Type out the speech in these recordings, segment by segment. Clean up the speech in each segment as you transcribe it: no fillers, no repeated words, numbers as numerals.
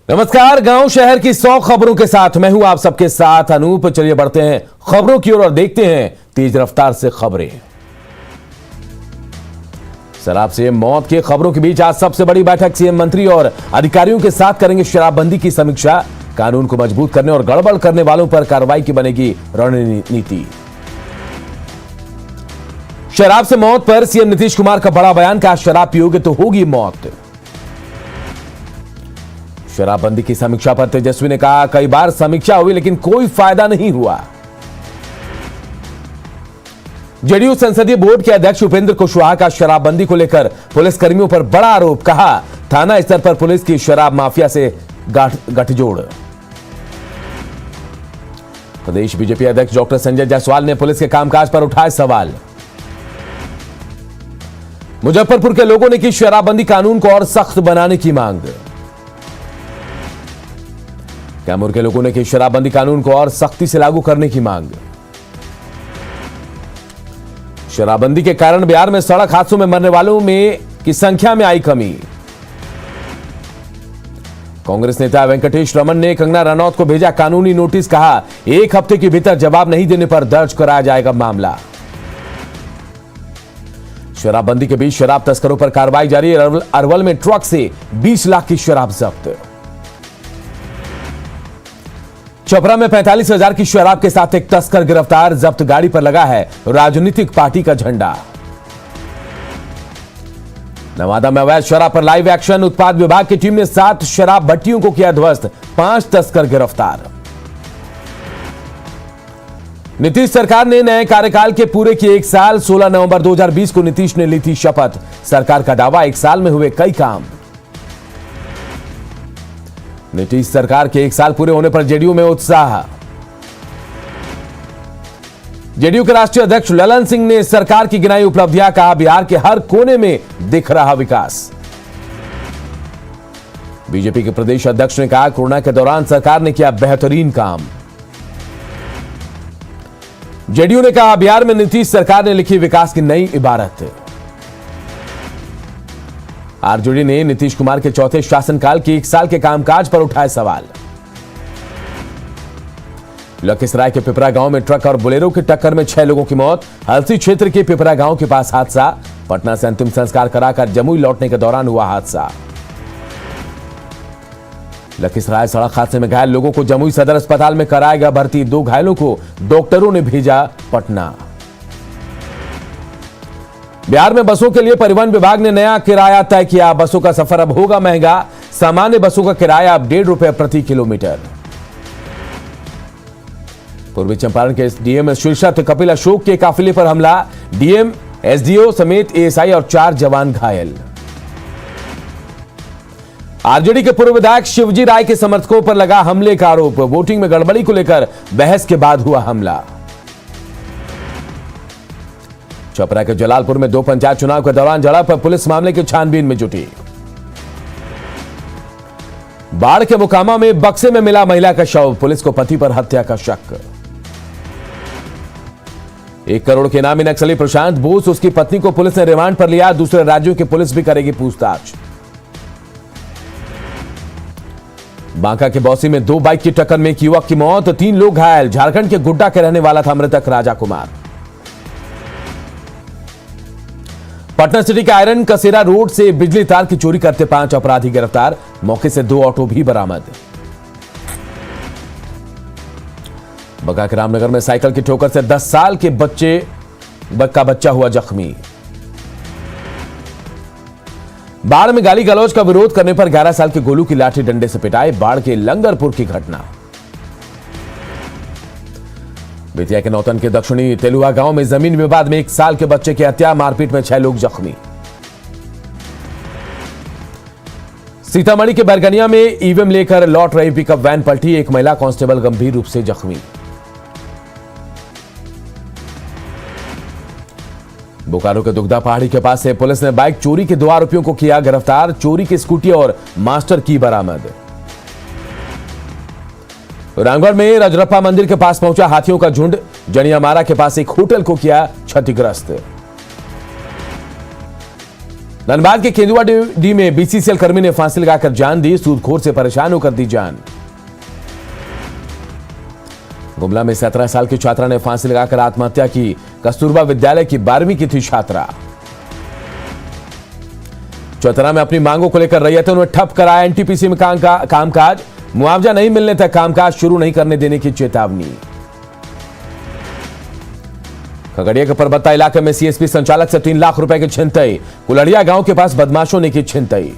नमस्कार, गांव शहर की 100 खबरों के साथ मैं हूं आप सबके साथ अनूप। चलिए बढ़ते हैं खबरों की ओर और देखते हैं तेज रफ्तार से खबरें। शराब से मौत की खबरों के बीच आज सबसे बड़ी बैठक सीएम मंत्री और अधिकारियों के साथ करेंगे शराबबंदी की समीक्षा। कानून को मजबूत करने और गड़बड़ करने वालों पर कार्रवाई की बनेगी रणनीति। शराब से मौत पर सीएम नीतीश कुमार का बड़ा बयान, कहा शराब पियोगे तो होगी मौत। शराबबंदी की समीक्षा पर तेजस्वी ने कहा कई बार समीक्षा हुई लेकिन कोई फायदा नहीं हुआ। जेडीयू संसदीय बोर्ड के अध्यक्ष उपेंद्र कुशवाहा का शराबबंदी को लेकर पुलिसकर्मियों पर बड़ा आरोप, कहा थाना स्तर पर पुलिस की शराब माफिया से गठजोड़। प्रदेश बीजेपी अध्यक्ष डॉक्टर संजय जायसवाल ने पुलिस के कामकाज पर उठाए सवाल। मुजफ्फरपुर के लोगों ने की शराबबंदी कानून को और सख्त बनाने की मांग। कैमूर के लोगों ने की शराबबंदी कानून को और सख्ती से लागू करने की मांग। शराबबंदी के कारण बिहार में सड़क हादसों में मरने वालों में की संख्या में आई कमी। कांग्रेस नेता वेंकटेश रमन ने कंगना रनौत को भेजा कानूनी नोटिस, कहा 1 हफ्ते के भीतर जवाब नहीं देने पर दर्ज कराया जाएगा मामला। शराबबंदी के बीच शराब तस्करों पर कार्रवाई जारी। अरवल में ट्रक से 20 लाख की शराब जब्त। छपरा में 45,000 की शराब के साथ एक तस्कर गिरफ्तार। जब्त गाड़ी पर लगा है राजनीतिक पार्टी का झंडा। नवादा में अवैध शराब पर लाइव एक्शन। उत्पाद विभाग की टीम ने 7 शराब भट्टियों को किया ध्वस्त। 5 तस्कर गिरफ्तार। नीतीश सरकार ने नए कार्यकाल के पूरे किए 1 साल। 16 नवंबर 2020 को नीतीश ने ली थी शपथ। सरकार का दावा 1 साल में हुए कई काम। नीतीश सरकार के 1 साल पूरे होने पर जेडीयू में उत्साह। जेडीयू के राष्ट्रीय अध्यक्ष ललन सिंह ने सरकार की गिनाई उपलब्धियां, कहा बिहार के हर कोने में दिख रहा विकास। बीजेपी के प्रदेश अध्यक्ष ने कहा कोरोना के दौरान सरकार ने किया बेहतरीन काम। जेडीयू ने कहा बिहार में नीतीश सरकार ने लिखी विकास की नई इबारत। आरजेडी ने नीतीश कुमार के चौथे शासनकाल के 1 साल के कामकाज पर उठाए सवाल। लखीसराय के पिपरा गांव में ट्रक और बोलेरो की टक्कर में 6 लोगों की मौत। हलसी क्षेत्र के पिपरा गांव के पास हादसा। पटना से अंतिम संस्कार कराकर जमुई लौटने के दौरान हुआ हादसा। लखीसराय सड़क हादसे में घायल लोगों को जमुई सदर अस्पताल में कराया गया भर्ती। 2 घायलों को डॉक्टरों ने भेजा पटना। बिहार में बसों के लिए परिवहन विभाग ने नया किराया तय किया। बसों का सफर अब होगा महंगा। सामान्य बसों का किराया अब 1.5 रुपए प्रति किलोमीटर। पूर्वी चंपारण के डीएम शीर्षक कपिल अशोक के काफिले पर हमला। डीएम, एसडीओ समेत एएसआई और 4 जवान घायल। आरजेडी के पूर्व विधायक शिवजी राय के समर्थकों पर लगा हमले का आरोप। वोटिंग में गड़बड़ी को लेकर बहस के बाद हुआ हमला। छपरा के जलालपुर में 2 पंचायत चुनाव के दौरान झड़प। पुलिस मामले की छानबीन में जुटी। बाढ़ के मोकामा में बक्से में मिला महिला का शव। पुलिस को पति पर हत्या का शक। 1 करोड़ के इनामी नक्सली प्रशांत बोस, उसकी पत्नी को पुलिस ने रिमांड पर लिया। दूसरे राज्यों की पुलिस भी करेगी पूछताछ। बांका के बौसी में 2 बाइक की टक्कर में एक युवक की मौत। 3 लोग घायल। झारखंड के गुड्डा के रहने वाला था मृतक राजा कुमार। पटना सिटी के आयरन कसेरा रोड से बिजली तार की चोरी करते 5 अपराधी गिरफ्तार। मौके से 2 ऑटो भी बरामद। बका के रामनगर में साइकिल की ठोकर से 10 साल के बच्चा हुआ जख्मी। बाढ़ में गाली गलौज का विरोध करने पर 11 साल के गोलू की लाठी डंडे से पिटाई। बाढ़ के लंगरपुर की घटना। बेतिया के नौतन के दक्षिणी तेलुआ गांव में जमीन विवाद में 1 साल के बच्चे की हत्या। मारपीट में 6 लोग जख्मी। सीतामढ़ी के बैरगनिया में ईवीएम लेकर लौट रही पिकअप वैन पलटी। 1 महिला कांस्टेबल गंभीर रूप से जख्मी। बोकारो के दुगदा पहाड़ी के पास से पुलिस ने बाइक चोरी के 2 आरोपियों को किया गिरफ्तार। चोरी की स्कूटी और मास्टर की बरामद। रामगढ़ में रजरप्पा मंदिर के पास पहुंचा हाथियों का झुंड। जनियामारा के पास एक होटल को किया क्षतिग्रस्त। धनबाद के केंदुआ डी में बीसीसीएल कर्मी ने फांसी लगाकर जान दी, सूदखोर से परेशान होकर दी जान। गुमला में 17 साल की छात्रा ने फांसी लगाकर आत्महत्या की, कस्तूरबा विद्यालय की 12वीं की थी छात्रा। चौथरा में अपनी मांगों को लेकर रैयतों ने ठप कराया एनटीपीसी में कामकाज, मुआवजा नहीं मिलने तक कामकाज शुरू नहीं करने देने की चेतावनी। खगड़िया के परबत्ता इलाके में सीएसपी संचालक से 3 लाख रुपए की छिनतई, कुलड़िया गांव के पास बदमाशों ने की छिनतई।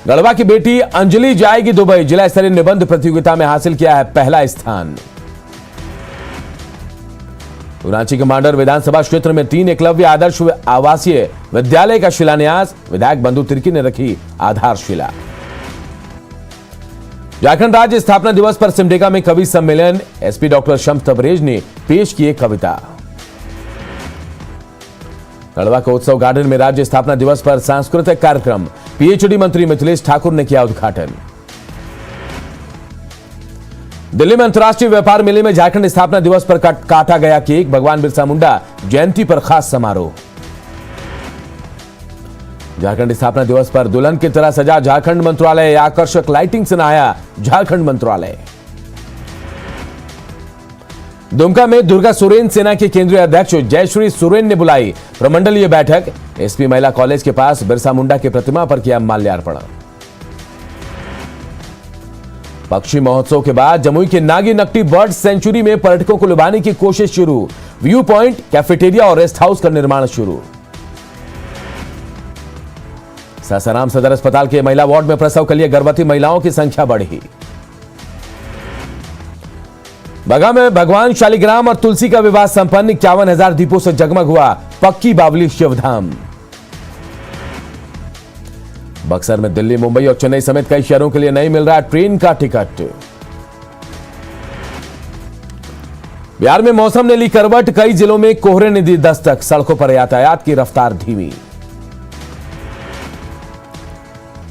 गढ़वा की बेटी अंजलि जाएगी दुबई, जिला स्तरीय निबंध प्रतियोगिता में हासिल किया है पहला स्थान। रांची के मांडर विधानसभा क्षेत्र में 3 एकलव्य आदर्श आवासीय विद्यालय का शिलान्यास, विधायक बंधु तिर्की ने रखी आधारशिला। झारखंड राज्य स्थापना दिवस पर सिमडेगा में कवि सम्मेलन, एसपी डॉक्टर शम्स तबरेज ने पेश किए कविता। गढ़वा के उत्सव गार्डन में राज्य स्थापना दिवस पर सांस्कृतिक कार्यक्रम, पीएचडी मंत्री मिथिलेश ठाकुर ने किया उद्घाटन। दिल्ली में अंतर्राष्ट्रीय व्यापार मेले में झारखंड स्थापना दिवस पर काटा गया केक, भगवान बिरसा मुंडा जयंती पर खास समारोह। झारखंड स्थापना दिवस पर दुल्हन की तरह सजा झारखंड मंत्रालय, आकर्षक लाइटिंग से नहाया झारखंड मंत्रालय। दुमका में दुर्गा सोरेन सेना के केंद्रीय अध्यक्ष जयश्री सोरेन ने बुलाई प्रमंडलीय बैठक, एसपी महिला कॉलेज के पास बिरसा मुंडा की प्रतिमा पर किया माल्यार्पण। पक्षी महोत्सव के बाद जमुई के नागी नकटी बर्ड सेंचुरी में पर्यटकों को लुभाने की कोशिश शुरू, व्यू पॉइंट, कैफेटेरिया और रेस्ट हाउस का निर्माण शुरू। सासाराम सदर अस्पताल के महिला वार्ड में प्रसव के लिए गर्भवती महिलाओं की संख्या बढ़ी। बगा में भगवान शालिग्राम और तुलसी का विवाह संपन्न, 51,000 दीपों से जगमग हुआ पक्की बावली शिवधाम। बक्सर में दिल्ली, मुंबई और चेन्नई समेत कई शहरों के लिए नहीं मिल रहा ट्रेन का टिकट। बिहार में मौसम ने ली करवट, कई जिलों में कोहरे ने दी दस्तक, सड़कों पर यातायात की रफ्तार धीमी।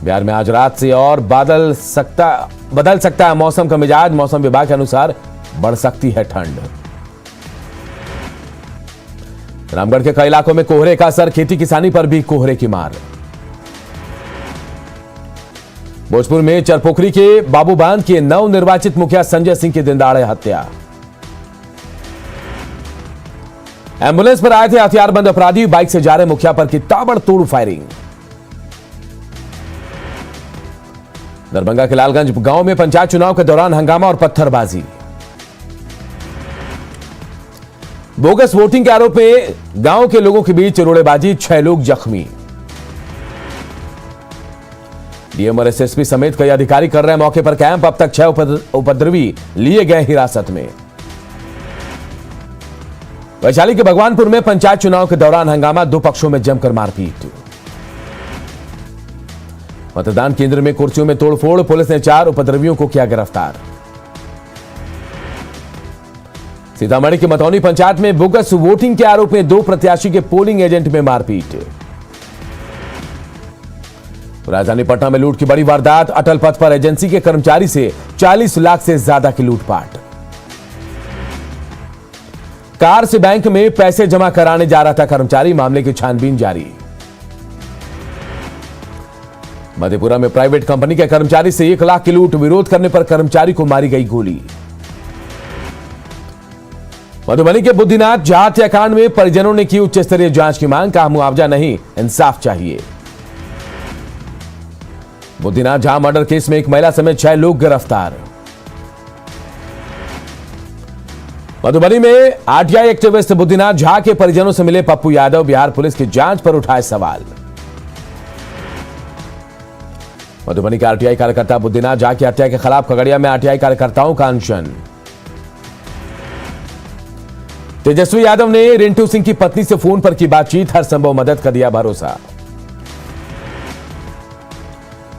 बिहार में आज रात से और बदल सकता है मौसम का मिजाज, मौसम विभाग के अनुसार बढ़ सकती है ठंड। रामगढ़ के कई इलाकों में कोहरे का असर, खेती किसानी पर भी कोहरे की मार। भोजपुर में चरपोखरी के बाबू बांध के नवनिर्वाचित मुखिया संजय सिंह की दिनदहाड़े हत्या। एम्बुलेंस पर आए थे हथियारबंद अपराधी, बाइक से जा रहे मुखिया पर की ताबड़तोड़ फायरिंग। दरभंगा के लालगंज गांव में पंचायत चुनाव के दौरान हंगामा और पत्थरबाजी। बोगस वोटिंग के आरोप में गांव के लोगों के बीच रोड़ेबाजी, 6 लोग जख्मी। डीएम और एसएसपी समेत कई अधिकारी कर रहे हैं मौके पर कैंप, अब तक 6 उपद्रवी लिए गए हिरासत में। वैशाली के भगवानपुर में पंचायत चुनाव के दौरान हंगामा, 2 पक्षों में जमकर मारपीट। मतदान केंद्र में कुर्सियों में तोड़फोड़, पुलिस ने 4 उपद्रवियों को किया गिरफ्तार। सीतामढ़ी के मतौनी पंचायत में बोगस वोटिंग के आरोप में 2 प्रत्याशी के पोलिंग एजेंट में मारपीट। राजधानी पटना में लूट की बड़ी वारदात, अटल पथ पर एजेंसी के कर्मचारी से 40 लाख से ज्यादा की लूटपाट। कार से बैंक में पैसे जमा कराने जा रहा था कर्मचारी, मामले की छानबीन जारी। मधेपुरा में प्राइवेट कंपनी के कर्मचारी से 1 लाख की लूट, विरोध करने पर कर्मचारी को मारी गई गोली। मधुबनी के बुद्धिनाथ झा हत्याकांड में परिजनों ने की उच्च स्तरीय जांच की मांग, कहा मुआवजा नहीं इंसाफ चाहिए। बुद्धिनाथ झा मर्डर केस में एक महिला समेत 6 लोग गिरफ्तार। मधुबनी में आरटीआई एक्टिविस्ट बुद्धिनाथ झा के परिजनों से मिले पप्पू यादव, बिहार पुलिस की जांच पर उठाए सवाल। मधुबनी के आरटीआई कार्यकर्ता बुद्धिनाथ झा की हत्या के खिलाफ खगड़िया में आरटीआई कार्यकर्ताओं का अनशन। तेजस्वी यादव ने रिंटू सिंह की पत्नी से फोन पर की बातचीत, हर संभव मदद का दिया भरोसा।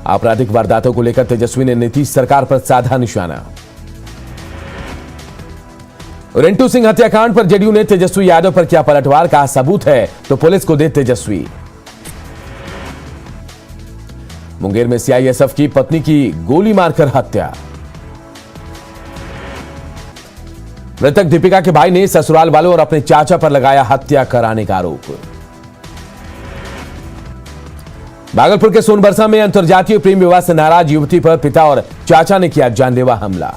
आपराधिक वारदातों को लेकर तेजस्वी ने नीतीश सरकार पर साधा निशाना। रिंटू सिंह हत्याकांड पर जेडीयू ने तेजस्वी यादव पर किया पलटवार, कहा सबूत है तो पुलिस को दे तेजस्वी। मुंगेर में सीआईएसएफ की पत्नी की गोली मारकर हत्या। मृतक दीपिका के भाई ने ससुराल वालों और अपने चाचा पर लगाया हत्या कराने का आरोप। भागलपुर के सोनबरसा में अंतर्जातीय प्रेम विवाह से नाराज युवती पर पिता और चाचा ने किया जानलेवा हमला।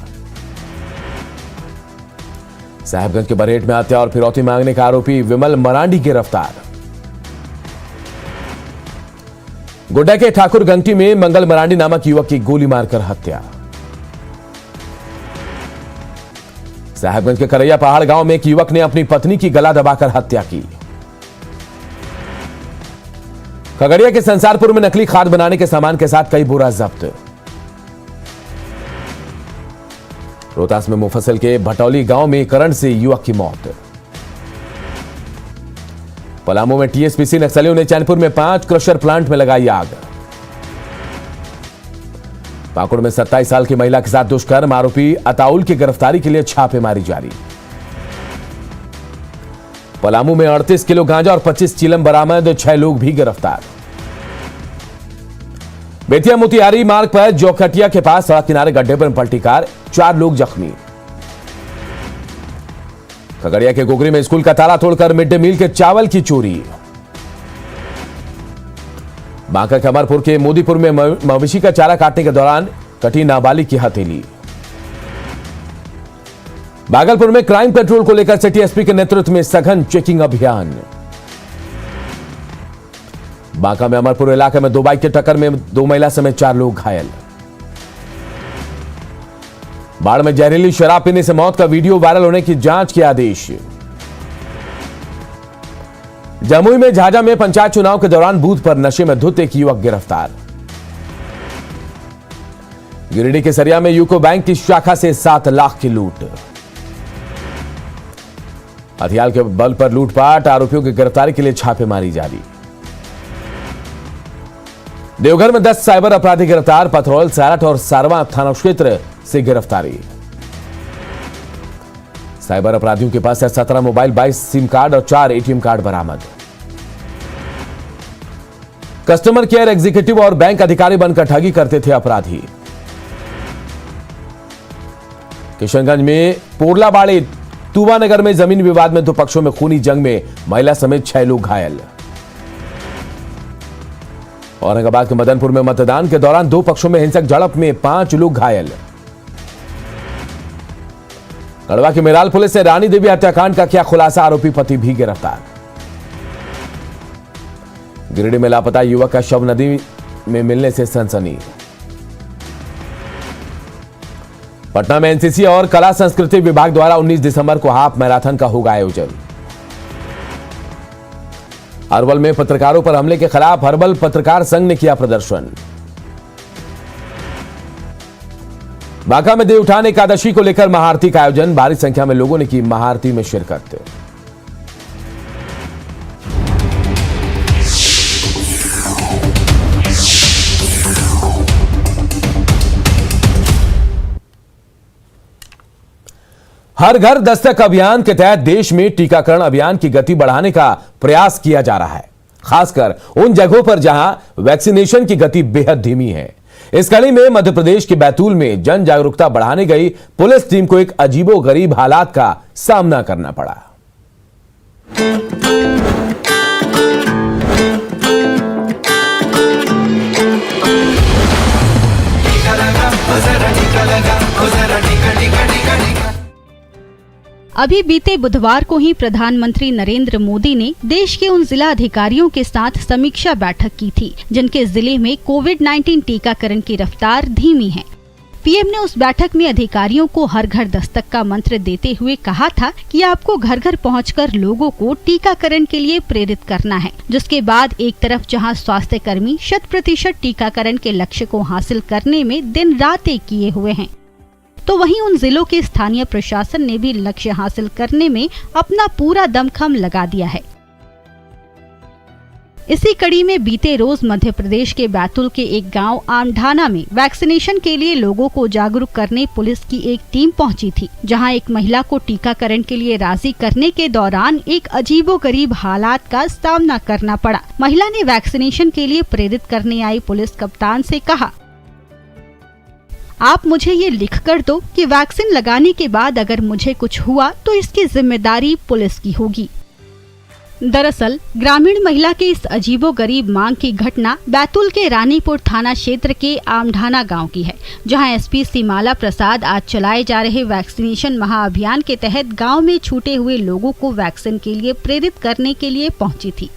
साहेबगंज के बरहेट में हत्या और फिरौती मांगने का आरोपी विमल मरांडी गिरफ्तार। गोड्डा के ठाकुर गंगटी में मंगल मरांडी नामक युवक की गोली मारकर हत्या। साहेबगंज के करैया पहाड़ गांव में एक युवक ने अपनी पत्नी की गला दबाकर हत्या की। खगड़िया के संसारपुर में नकली खाद बनाने के सामान के साथ कई बोरा जब्त। रोहतास में मुफस्सिल के भटौली गांव में करंट से युवक की मौत। पलामू में टीएसपीसी नक्सलियों ने चैनपुर में 5 क्रशर प्लांट में लगाई आग। पाकुड़ में 27 साल की महिला के साथ दुष्कर्म, आरोपी अताउल की गिरफ्तारी के लिए छापेमारी जारी। पलामू में 38 किलो गांजा और 25 चिलम बरामद, 6 लोग भी गिरफ्तार। बेतिया मोतिहारी मार्ग पर जोखटिया के पास सड़क किनारे गड्ढे पर पलटी कार, 4 लोग जख्मी। खगड़िया के गोगरी में स्कूल का ताला तोड़कर मिड डे मील के चावल की चोरी। बांका के अमरपुर के मोदीपुर में मवेशी का चारा काटने के दौरान कटी नाबालिग की हथेली। भागलपुर में क्राइम पेट्रोल को लेकर सिटी एसपी के नेतृत्व में सघन चेकिंग अभियान। बांका में अमरपुर इलाके में 2 बाइक की टक्कर में 2 महिला समेत 4 लोग घायल। बाढ़ में जहरीली शराब पीने से मौत का वीडियो वायरल होने की जांच के आदेश। जमुई में झाझा में पंचायत चुनाव के दौरान बूथ पर नशे में धुत एक युवक गिरफ्तार। गिरिडीह के सरिया में यूको बैंक की शाखा से 7 लाख की लूट। हथियार के बल पर लूटपाट, आरोपियों की गिरफ्तारी के लिए छापेमारी जारी। देवघर में 10 साइबर अपराधी गिरफ्तार, पथरौल, सारठ और सारवा थाना क्षेत्र से गिरफ्तारी। साइबर अपराधियों के पास से 17 मोबाइल, 22 सिम कार्ड और 4 एटीएम कार्ड बरामद। कस्टमर केयर एग्जीक्यूटिव और बैंक अधिकारी बनकर ठगी करते थे अपराधी। किशनगंज में पोरलाबाड़ी तुवा नगर में जमीन विवाद में 2 पक्षों में खूनी जंग में महिला समेत 6 लोग घायल। औरंगाबाद के मदनपुर में मतदान के दौरान 2 पक्षों में हिंसक झड़प में 5 लोग घायल। गढ़वा की मेराल पुलिस ने रानी देवी हत्याकांड का किया खुलासा, आरोपी पति भी गिरफ्तार। गिरिडीह में लापता युवक का शव नदी में मिलने से सनसनी। पटना में एनसीसी और कला संस्कृति विभाग द्वारा 19 दिसंबर को हाफ मैराथन का होगा आयोजन। अरवल में पत्रकारों पर हमले के खिलाफ हर्बल पत्रकार संघ ने किया प्रदर्शन। बांका में देवउठान एकादशी को लेकर महाआरती का आयोजन, भारी संख्या में लोगों ने की महाआरती में शिरकत। हर घर दस्तक अभियान के तहत देश में टीकाकरण अभियान की गति बढ़ाने का प्रयास किया जा रहा है, खासकर उन जगहों पर जहां वैक्सीनेशन की गति बेहद धीमी है। इस कड़ी में मध्य प्रदेश के बैतूल में जन जागरूकता बढ़ाने गई पुलिस टीम को एक अजीबोगरीब हालात का सामना करना पड़ा। अभी बीते बुधवार को ही प्रधानमंत्री नरेंद्र मोदी ने देश के उन जिला अधिकारियों के साथ समीक्षा बैठक की थी जिनके जिले में कोविड-19 टीकाकरण की रफ्तार धीमी है। पीएम ने उस बैठक में अधिकारियों को हर घर दस्तक का मंत्र देते हुए कहा था कि आपको घर घर पहुंचकर लोगों को टीकाकरण के लिए प्रेरित करना है, जिसके बाद एक तरफ जहां स्वास्थ्य कर्मी 100% टीकाकरण के लक्ष्य को हासिल करने में दिन रात एक किए हुए हैं, तो वहीं उन जिलों के स्थानीय प्रशासन ने भी लक्ष्य हासिल करने में अपना पूरा दमखम लगा दिया है। इसी कड़ी में बीते रोज मध्य प्रदेश के बैतूल के एक गांव आमढाना में वैक्सीनेशन के लिए लोगों को जागरूक करने पुलिस की एक टीम पहुंची थी, जहां एक महिला को टीकाकरण के लिए राजी करने के दौरान एक अजीबोगरीब हालात का सामना करना पड़ा। महिला ने वैक्सीनेशन के लिए प्रेरित करने आई पुलिस कप्तान से कहा, आप मुझे ये लिख कर दो कि वैक्सीन लगाने के बाद अगर मुझे कुछ हुआ तो इसकी जिम्मेदारी पुलिस की होगी। दरअसल ग्रामीण महिला के इस अजीबोगरीब मांग की घटना बैतूल के रानीपुर थाना क्षेत्र के आमढाना गांव की है, जहां एसपी सीमाला प्रसाद आज चलाए जा रहे वैक्सीनेशन महाअभियान के तहत गांव में छूटे हुए लोगों को वैक्सीन के लिए प्रेरित करने के लिए पहुंची थी।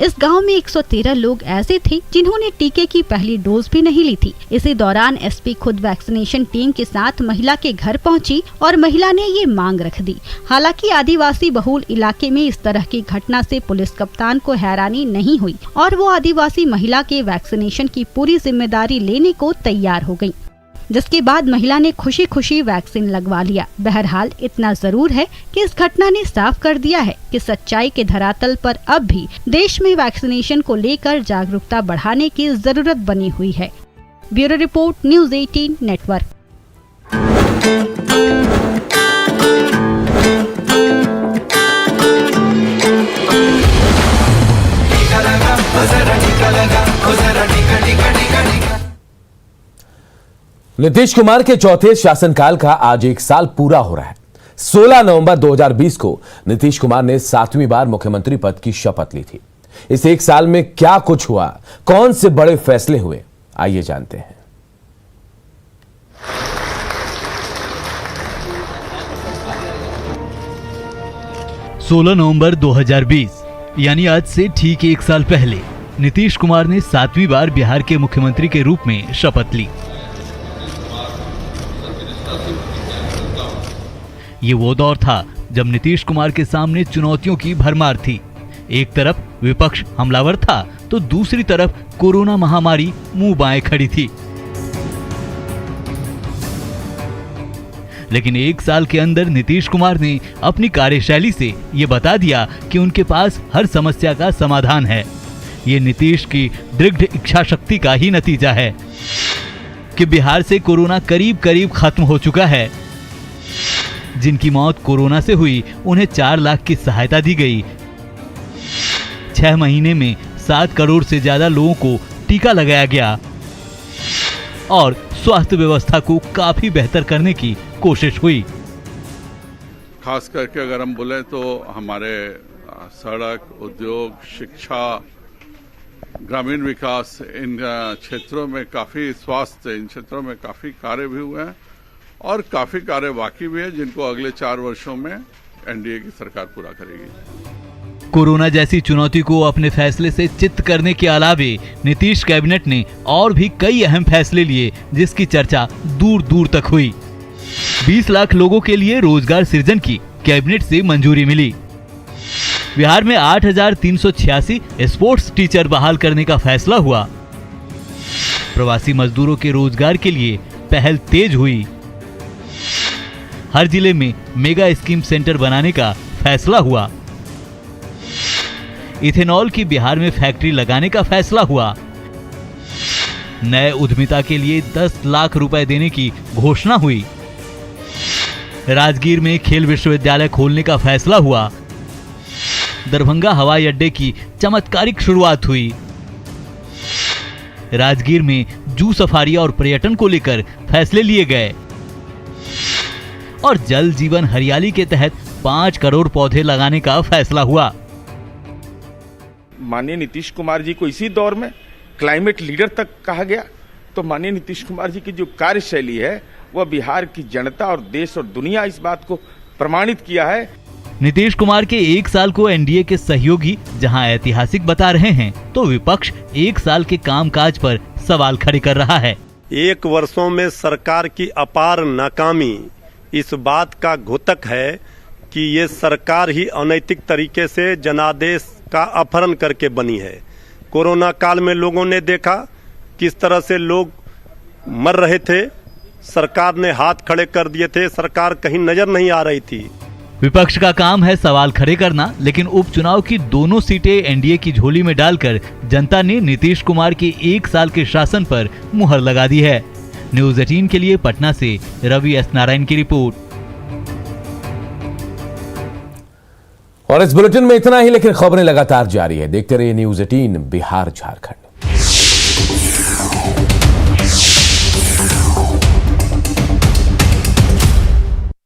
इस गांव में 113 लोग ऐसे थे जिन्होंने टीके की पहली डोज भी नहीं ली थी। इसी दौरान एसपी खुद वैक्सीनेशन टीम के साथ महिला के घर पहुंची और महिला ने ये मांग रख दी। हालांकि आदिवासी बहुल इलाके में इस तरह की घटना से पुलिस कप्तान को हैरानी नहीं हुई और वो आदिवासी महिला के वैक्सीनेशन की पूरी जिम्मेदारी लेने को तैयार हो गयी, जिसके बाद महिला ने खुशी खुशी वैक्सीन लगवा लिया। बहरहाल इतना जरूर है कि इस घटना ने साफ कर दिया है कि सच्चाई के धरातल पर अब भी देश में वैक्सीनेशन को लेकर जागरूकता बढ़ाने की जरूरत बनी हुई है। Bureau report, news 18 network. Nitish Kumar के चौथे शासनकाल का आज 1 साल पूरा हो रहा है। 16 नवंबर 2020 को नीतीश कुमार ने 7वीं बार मुख्यमंत्री पद की शपथ ली थी। इस 1 साल में क्या कुछ हुआ, कौन से बड़े फैसले हुए, आइए जानते हैं। सोलह नवंबर 2020 यानी आज से ठीक 1 साल पहले नीतीश कुमार ने 7वीं बार बिहार के मुख्यमंत्री के रूप में शपथ ली। ये वो दौर था जब नीतीश कुमार के सामने चुनौतियों की भरमार थी। एक तरफ विपक्ष हमलावर था तो दूसरी तरफ कोरोना महामारी मुंह बाएं खड़ी थी। लेकिन 1 साल के अंदर नीतीश कुमार ने अपनी कार्यशैली से ये बता दिया कि उनके पास हर समस्या का समाधान है। ये नीतीश की दृढ़ इच्छा शक्ति का ही नतीजा है कि बिहार से कोरोना करीब करीब खत्म हो चुका है। जिनकी मौत कोरोना से हुई उन्हें 4 लाख की सहायता दी गई। 6 महीने में 7 करोड़ से ज्यादा लोगों को टीका लगाया गया और स्वास्थ्य व्यवस्था को काफी बेहतर करने की कोशिश हुई। खास करके अगर हम बोले तो हमारे सड़क, उद्योग, शिक्षा, ग्रामीण विकास, इन क्षेत्रों में काफी, स्वास्थ्य, इन क्षेत्रों में काफी कार्य भी हुए हैं और काफी कार्य बाकी भी है जिनको अगले 4 वर्षों में एनडीए की सरकार पूरा करेगी। कोरोना जैसी चुनौती को अपने फैसले से चित्त करने के अलावे नीतीश कैबिनेट ने और भी कई अहम फैसले लिए जिसकी चर्चा दूर दूर तक हुई। 20 लाख लोगों के लिए रोजगार सृजन की कैबिनेट से मंजूरी मिली। बिहार में 8,386 स्पोर्ट्स टीचर बहाल करने का फैसला हुआ। प्रवासी मजदूरों के रोजगार के लिए पहल तेज हुई। हर जिले में मेगा स्कीम सेंटर बनाने का फैसला हुआ। इथेनॉल की बिहार में फैक्ट्री लगाने का फैसला हुआ। नए उद्यमिता के लिए 10 लाख रुपए देने की घोषणा हुई। राजगीर में खेल विश्वविद्यालय खोलने का फैसला हुआ। दरभंगा हवाई अड्डे की चमत्कारिक शुरुआत हुई। राजगीर में जू सफारी और पर्यटन को लेकर फैसले लिए गए और जल जीवन हरियाली के तहत 5 करोड़ पौधे लगाने का फैसला हुआ। माननीय नीतीश कुमार जी को इसी दौर में क्लाइमेट लीडर तक कहा गया, तो माननीय नीतीश कुमार जी की जो कार्यशैली है वह बिहार की जनता और देश और दुनिया इस बात को प्रमाणित किया है। नीतीश कुमार के 1 साल को एनडीए के सहयोगी जहां ऐतिहासिक बता रहे हैं, तो विपक्ष 1 साल के कामकाज पर सवाल खड़े कर रहा है। 1 वर्षों में सरकार की अपार नाकामी इस बात का घोतक है कि ये सरकार ही अनैतिक तरीके से जनादेश का अपहरण करके बनी है। कोरोना काल में लोगों ने देखा किस तरह से लोग मर रहे थे, सरकार ने हाथ खड़े कर दिए थे, सरकार कहीं नजर नहीं आ रही थी। विपक्ष का काम है सवाल खड़े करना, लेकिन उपचुनाव की दोनों सीटें एनडीए की झोली में डालकर जनता ने नीतीश कुमार के 1 साल के शासन पर मुहर लगा दी है। न्यूज़ 18 के लिए पटना से रवि एस नारायण की रिपोर्ट। और इस बुलेटिन में इतना ही, लेकिन खबरें लगातार जारी है। देखते रहिए न्यूज़ 18 बिहार झारखंड।